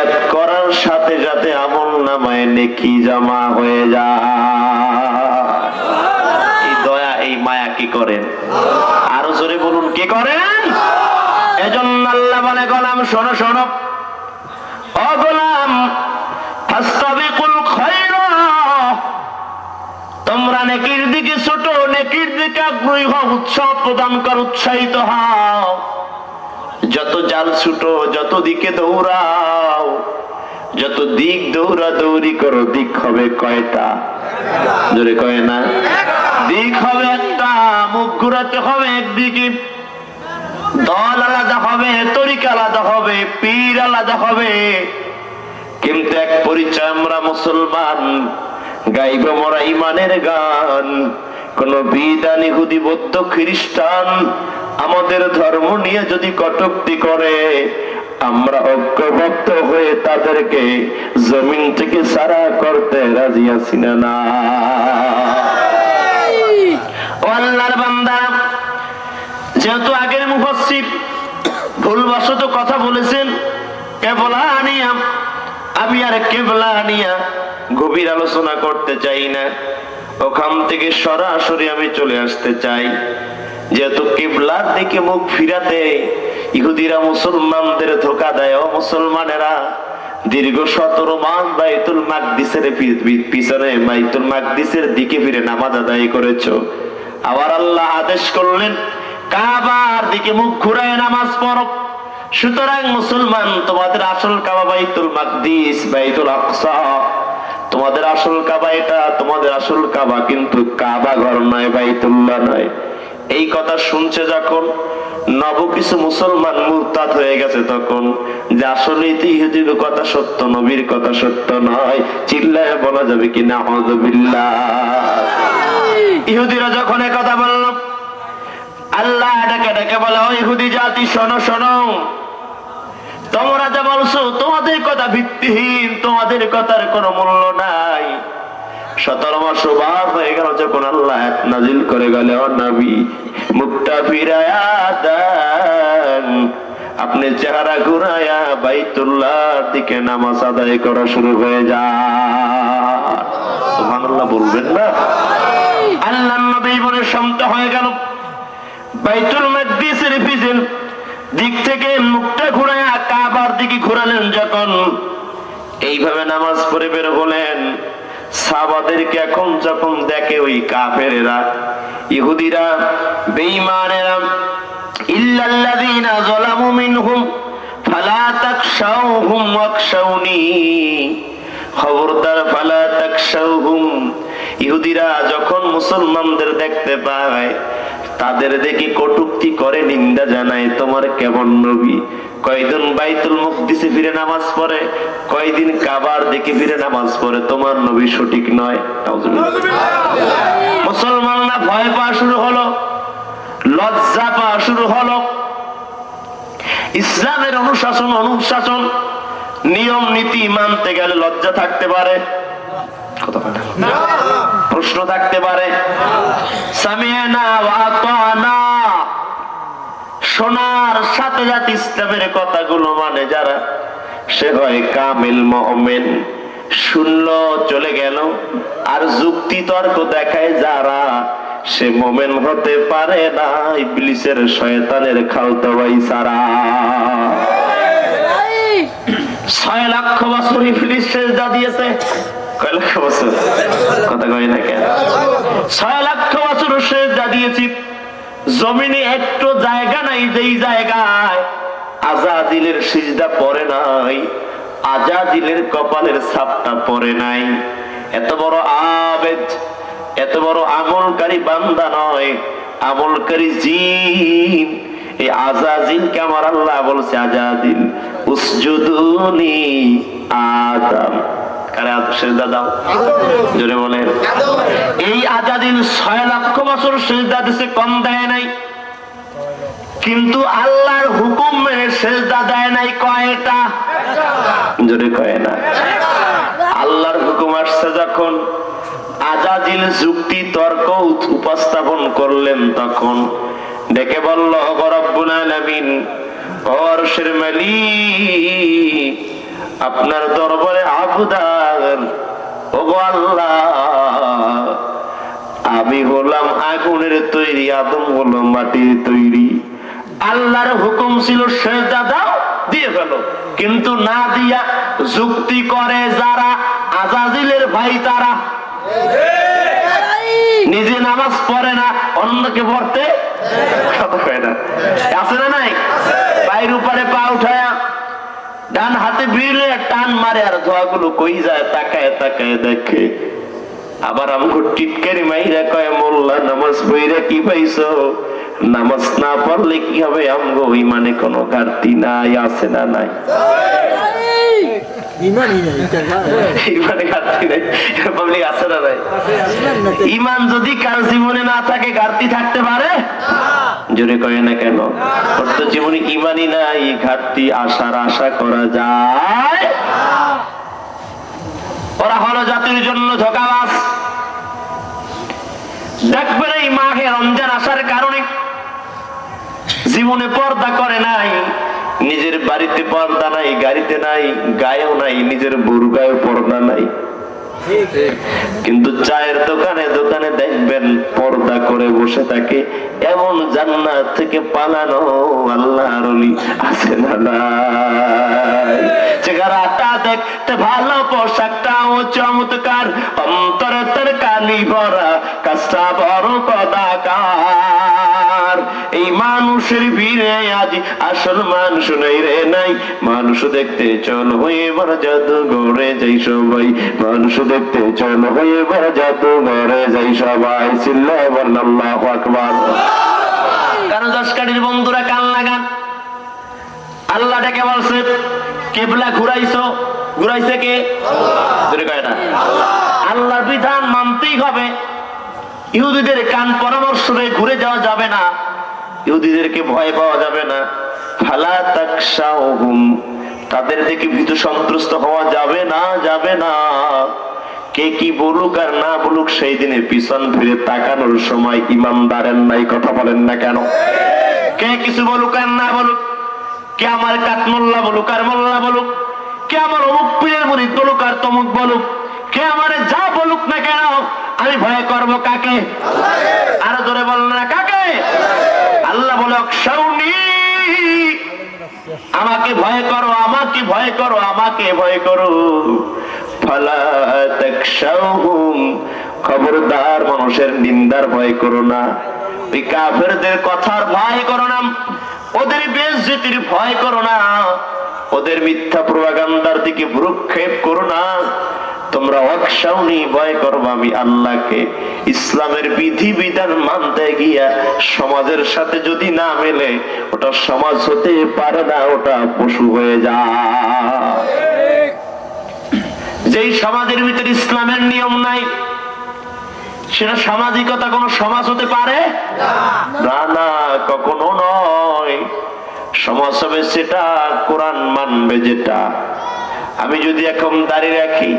নিয়ত করার সাথে সাথে আমল নামায় নেকি জমা হয়ে যায়। এই দয়া এই মায়া কি করেন? আরো জোরে বলুন, কে করেন? এজন্য আল্লাহ বলে, গোলাম শোনো শোনো, ও গোলাম, ফাস্তাবিকুল খায়রাত, তোমরা নেকির দিকে ছোট, নেকির দিকে আগ্রহী হও, উৎসাহ প্রদান কর, উৎসাহিত হও। যত জাল ছুটো, যত দিকে দৌড়াও, যত দিক দৌড়া দৌড়ি করো, দিক হবে কয়টা? জোরে কয় না? দিক হবে একটা, মুখ ঘুরাতে হবে একদিকে, দল আলাদা হবে, তরিকা আলাদা হবে, পীর আলাদা হবে, কিন্তু এক পরিচয় আমরা মুসলমান, গাইব মোরা ইমানের গান। কোন বিদান, ইহুদি, বৌদ্ধ, খ্রিস্টান আমাদের ধর্ম নিয়ে যদি কটূক্তি করে, আমরা ঐক্যবদ্ধ হয়ে তাদেরকে জমিন থেকে সারা করতে রাজি আছি না? ও আল্লাহর বান্দা, যেহেতু আগের মুফাসসির ভুলবশত কথা বলেছেন কেবলা আনিয়া, আমি আর কেবলা আনিয়া গভীর আলোচনা করতে চাই না, ওখান থেকে সরাসরি আমি চলে আসতে চাই। যেহেতু কিবলার দিকে মুখ ফিরাতে ইহুদিরা মুসলমানদের ধোঁকা দেয়। ও মুসলমানেরা, দীর্ঘ 17 মাস বাইতুল মাকদিসের পিছনে, বাইতুল মাকদিসের দিকে ফিরে নামাজ আদায় করেছো, আবার আল্লাহ আদেশ করলেন কাবার দিকে মুখ ঘুরায় নামাজ পড়ো। সুতরাং মুসলমান, তোমাদের আসল কাবা বাইতুল মাকদিস, বাইতুল আকসা, তোমাদের আসল কাবা এটা, তোমাদের আসল কাবা কিন্তু কাবা ঘর নয়, বাইতুল্লাহ নয়। এই কথা শুনছে যখন নব কিছু মুসলমান মুরতাদ হয়ে গেছে, তখন যে আসলে ইহুদির কথা সত্য, নবীর কথা সত্য নয়, চিল্লায় বলা যাবে কি নাউযুবিল্লাহ। ইহুদিরা যখন এই কথা বলল, আল্লাহ ডেকে ডেকে বলে, ও ইহুদি জাতি, শোনো শোনো, তোমরা যা বলছো তোমাদের কথা ভিত্তিহীন, তোমাদের কথার কোনো মূল্য নাই। 17 মাস বার হয়ে গেল যখন আল্লাহ নাজিল করে গেল, ও নবী, মুখটা ফিরায়া দেন, আপনি চেহারা ঘুরায়া বাইতুল্লাহর দিকে নামাজ আদায় করা শুরু হয়ে যায়। সুবহানাল্লাহ বলবেন না? আল্লাহর নবী বলে শান্ত হয়ে গেল, বাইতুল মাকদিসের পিছন দিক থেকে মুখটা ঘুরায়া কাবার দিকে ঘুরালেন যখন, এইভাবে নামাজ পড়ে বের হলেন। সাহাবাদেরকে এখন যখন দেখে ওই কাফেরেরা, ইহুদিরা, বেঈমানেরা, ইল্লাল্লাযীনা যালামু মিনহুম ফালা তাখশাউহুম ওয়াখশাউনি, খবরদার, ফালা তাখশাউহুম। ইহুদিরা যখন মুসলমানদের দেখতে পায়, তাদের দেখি কটূক্তি করে, নিন্দা জানায়, তোমার কেমন নবী, কয়দিন বাইতুল মুকদ্দিসে ফিরে নামাজ পড়ে, কয়দিন কাবার দিকে ফিরে নামাজ পড়ে, তোমার নবী সঠিক নয়। মুসলমানরা ভয় পাওয়া শুরু হলো, লজ্জা পাওয়া শুরু হলো। ইসলামের অনুশাসন, অনুশাসন, নিয়ম নীতি মানতে গেলে লজ্জা থাকতে পারে, প্রশ্ন থাকতে পারে। সামিআনা ওয়া আতানা, শোনার সাথে সাথে ইসলামের কথাগুলো মানে যারা, সে হয় কামিল মুমিন। শুনলো, চলে গেল। আর যুক্তি তর্ক দেখায় যারা, সে মুমিন হতে পারে না, ইবলিসের শয়তানের খালতো ভাই ছাড়া। 6 লক্ষ বছর ইবলিস সিজদা দিয়েছে। কয় লক্ষ বছর? কথা কয় না কেন? 6 লক্ষ বছর সিজদা দিয়েছি। জমিনে একটু জায়গা নাই যেই জায়গায় আজাজিলের সিজদা পড়ে নাই, আজাজিলের কপালের ছাপটা পড়ে নাই। এত বড় আবেদ, এত বড় আমলকারী বান্দা নয়, আমলকারী জিন। এই আজাজিলকে আমার আল্লাহ বলছে, আজাজিল উসজুদুনি আদম, কারে সিজদা দাও, জোরে বলেন। এই আজাজিল 6 লক্ষ বছর সিজদা দিছে, কম দেয় নাই, কিন্তু আল্লাহর হুকুম মেনে সিজদা দেয় নাই কয়টা? জোরে কয় না। আল্লাহর হুকুম আসছে যখন, আজাজিল যুক্তি তর্ক উপস্থাপন করলেন, তখন ডেকে বলল, রব্বুল আলামিন, আরশের মালিক, আপনার দরবারে আবদার, ওগো আল্লাহ, আমি হলাম আগুনের তৈরি, আদম হলো মাটির তৈরি। আল্লাহর হুকুম ছিল সেজদা দাও, দিয়ে ফেলো, কিন্তু না দিয়া যুক্তি করে যারা, আজাজিলের ভাই তারা, নিজে নামাজ পড়ে না, অন্যকে পড়তে না। আছে না নাই? পায়ের উপরে পা উঠায়া ডান হাতে ভিড়ে টান মারে, আর ধোয়াগুলো কই যায় তাকায় তাকায় দেখে। আবার আমগো টিটকারি মাইরা কয়, মোল্লা নামাজ পড়িরা কি পাইছো? নামাজ না পড়লে কি হবে? আমগো ইমানে কোনো ঘাটতি নাই, আছে না নাই? ইমান যদি কার জীবনে না থাকে, ঘাটতি থাকতে পারে? জোরে কয় না কেন? ওর তো জীবনে ইমানই নাই, ঘাটতি আশার আশা করা যায়? ওরা হলো জাতির জন্য ধোঁকাবাজ। দেখবেন এই মাহে রমজান আসার কারণে জীবনে পর্দা করে নাই, নিজের বাড়িতে পর্দা নাই, গাড়িতে নাই, গায়েও নাই, নিজের বুড়ো গায়ে পর্দা নাই, কিন্তু চায়ের দোকানে দোকানে দেখবেন পর্দা করে বসে থাকে। এমন জান্নাত থেকে পালানো আল্লাহর ওলি আছে না নাই? চেহারাটা দেখতে ভালো, পোশাকটাও চমৎকার, অন্তরে তার কালি ভরা, কাজটা বড় কদাকার। এই মানুষের ভিড়ে আজ আসল মানুষ নাই রে নাই। মানুষ দেখতে চল হয়ে এবার জাদুঘরে যাই সবাই, মানুষ দেখতে চল হয়ে এবার জাদুঘরে যাই সবাই। চিল্লায় বলেন আল্লাহু আকবার। কারণ দশকাঠির বন্ধুরা কান লাগান, আল্লাহ ডেকে বলছে কিবলা ঘুরাইছো, ঘুরাইছে কে? আল্লাহর বিধান মানতেই হবে। ইহুদিদের কান পরামর্শ ঘুরে যাওয়া যাবে না, ইহুদিদেরকে ভয় পাওয়া যাবে না। ফালা তাকশাউহুম, তাদের দেখে ভীত সন্ত্রস্ত হওয়া যাবে না, যাবে না। কে কি বলুক আর না বলুক, সেই দিনে পিছন ফিরে তাকানোর সময় ইমানদারের নাই। কথা বলেন না কেন? কে কিছু বলুক আর না বলুক, কে আমার কাঠমোল্লা বলুক আর মোল্লা বলুক, কে আমার অমুক পীরের মুরিদ বলুক আর তমুক বলুক, কে আমার যা বলুক না কেন, আমি ভয় করব কাকে? আরো জোরে বলেন না, কাকে? আল্লাহ বলে অকশাউনি, আমাকে ভয় করো, আমাকে ভয় করো, আমাকে ভয় করো। ফালা তাকশাউহুম, খবরদার মানুষের নিন্দার ভয় করো না, ওই কাফেরদের কথার ভয় করো না, ওদের বেইজ্জতির ভয় করো না, ওদের মিথ্যা প্রপাগান্ডার দিকে ভ্রুক্ষেপ করো না। তোমরা ওয়াকশাউনি, ভয় করবা আমি আল্লাহকে। ইসলামের বিধি বিধান মানতে গিয়া সমাজের সাথে যদি না মেলে, ওটা সমাজ হতে পারে না, ওটা পশু হয়ে যায়। যেই সমাজের ভিতরে ইসলামের নিয়ম নাই, সেটা সামাজিকতা কোন সমাজ হতে পারে না, না, কখনো নয়। সমাজ হবে সেটা কোরআন মানবে যেটা। আমি যদি এখন দাঁড়িয়ে রাখি,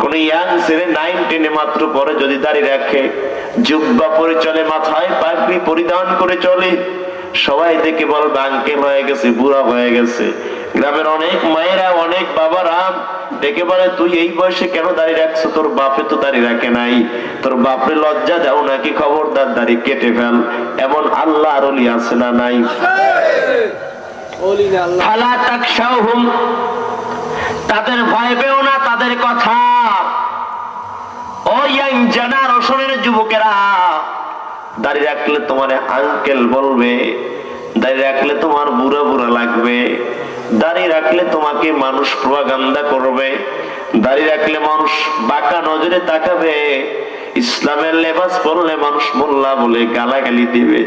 কোন ইয়াং ছেলে 9, 10 মাত্র পরে যদি দাঁড়িয়ে রাখে, জুব্বা পরে চলে, মাথায় পাগড়ি পরিধান করে চলে, সবাই দেখে বলবে আঙ্কেল হয়ে গেছে, বুড়া হয়ে গেছে। গ্রামের অনেক মায়েরা, অনেক বাবারা দেখে বলে, তুই এই বয়সে কেন দাঁড়িয়ে রাখছো? তোর বাপে তো দাঁড়িয়ে রাখে নাই, তোর বাপরে লজ্জা দাও নাকি? খবরদার দাড়ি কেটে ফেল। এমন আল্লাহর ওলি আছে না নাই? ফালা তাকশাউহুম, তাদের ভয় পেও না, তাদের কথা। ও ইয়াং জেনারেশনের যুবকেরা, দাড়ি রাখলে তোমার আঙ্কেল বলবে, দাড়ি রাখলে তোমার বুড়া বুড়া লাগবে, দাড়ি রাখলে তোমাকে মানুষ প্রপাগান্ডা করবে, দাড়ি রাখলে মানুষ বাঁকা নজরে তাকাবে, ইসলামের লেবাস পরলে মানুষ মোল্লা বলে গালাগালি দিবে।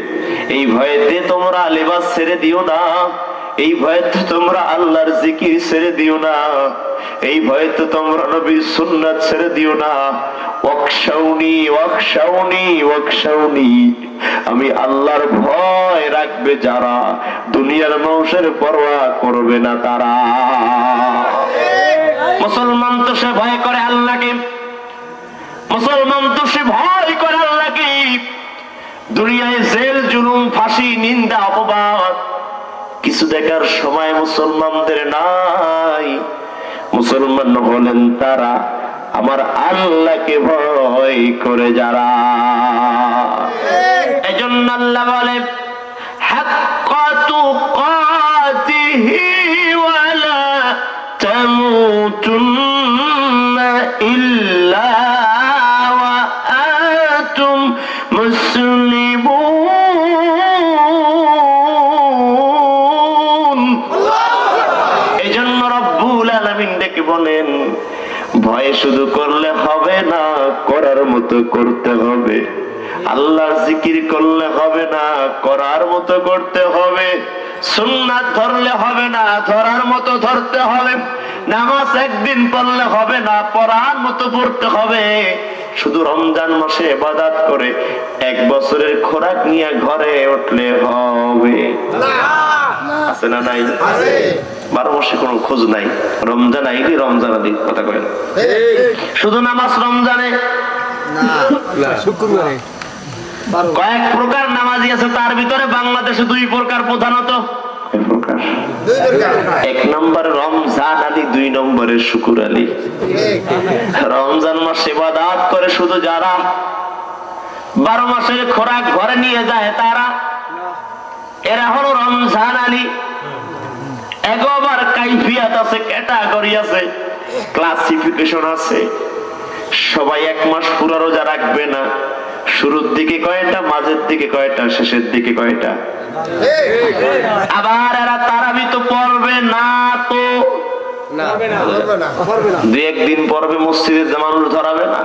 এই ভয়েতে তোমরা লেবাস ছেড়ে দিও না, এই ভয়েতে তোমরা আল্লাহর জিকির ছেড়ে দিও না, এই ভয়েতে তোমরা নবীর সুন্নাত ছেড়ে দিও না। ওয়াকশাউনি, ওয়াকশাউনি, ওয়াকশাউনি, আমি আল্লাহর ভয় রাখবে যারা, দুনিয়ার মানুষের পরোয়া করবে না তারা। মুসলমান তো সে ভয় করে আল্লাহকে, মুসলমান তো সে ভয় করে আল্লাহকে। দুনিয়ায় জেল, জুলুম, ফাঁসি, নিন্দা, অপবাদ কিছু দেখার সময় মুসলমানদের নাই। মুসলমান হলেন তারা আমার আল্লাহকে ভয় করে যারা। এজন্য আল্লাহ বলে হাক্কা তুকাতিহি ওয়ালা তামুতুন্না ইল্লা ওয়া আনতুম মুসলিমুন। এজন্য রব্বুল আলামিন ডেকে বলেন ভয় শুধু করলে হবে না, করার মতো করতে হবে। আল্লাহর জিকির করলে হবে না, করার মতো করতে হবে। সুন্নাত ধরলে হবে না, ধরার মতো ধরতে হবে। নামাজ একদিন পড়লে হবে না, পড়ার মতো পড়তে হবে। শুধু রমজান মাসে ইবাদত করে 1 বছরের খোরাক নিয়ে ঘরে উঠলে হবে? আছে না নাই? 12 মাসে কোনো খোঁজ নাই। রমজান আইলি রমজান আলি কথা কয়েন। শুধু নামাজ রমজানে কয়েক প্রকার নামাজি আছে, তার ভিতরে বাংলাদেশে 2 প্রকার প্রধানত। 1 নম্বরে রমজান আলী, 2 নম্বরে শুকুর আলী। রমজান মাসে ইবাদত করে শুধু যারা 12 মাসের খোরাক ঘরে নিয়ে যায় তারা, এরা হলো রমজান আলী। একবার কাইফিয়াত আছে, ক্যাটাগরি আছে, ক্লাসিফিকেশন আছে। সবাই 1 মাস পুরো রোজা রাখবে না। শুরুর দিকে কয়টা, মাঝের দিকে কয়টা, শেষের দিকে কয়টা। আবার এরা তারাবি তো পড়বে না, তো 2-1 দিন পড়বে, মসজিদে জামানুল ধরাবে না।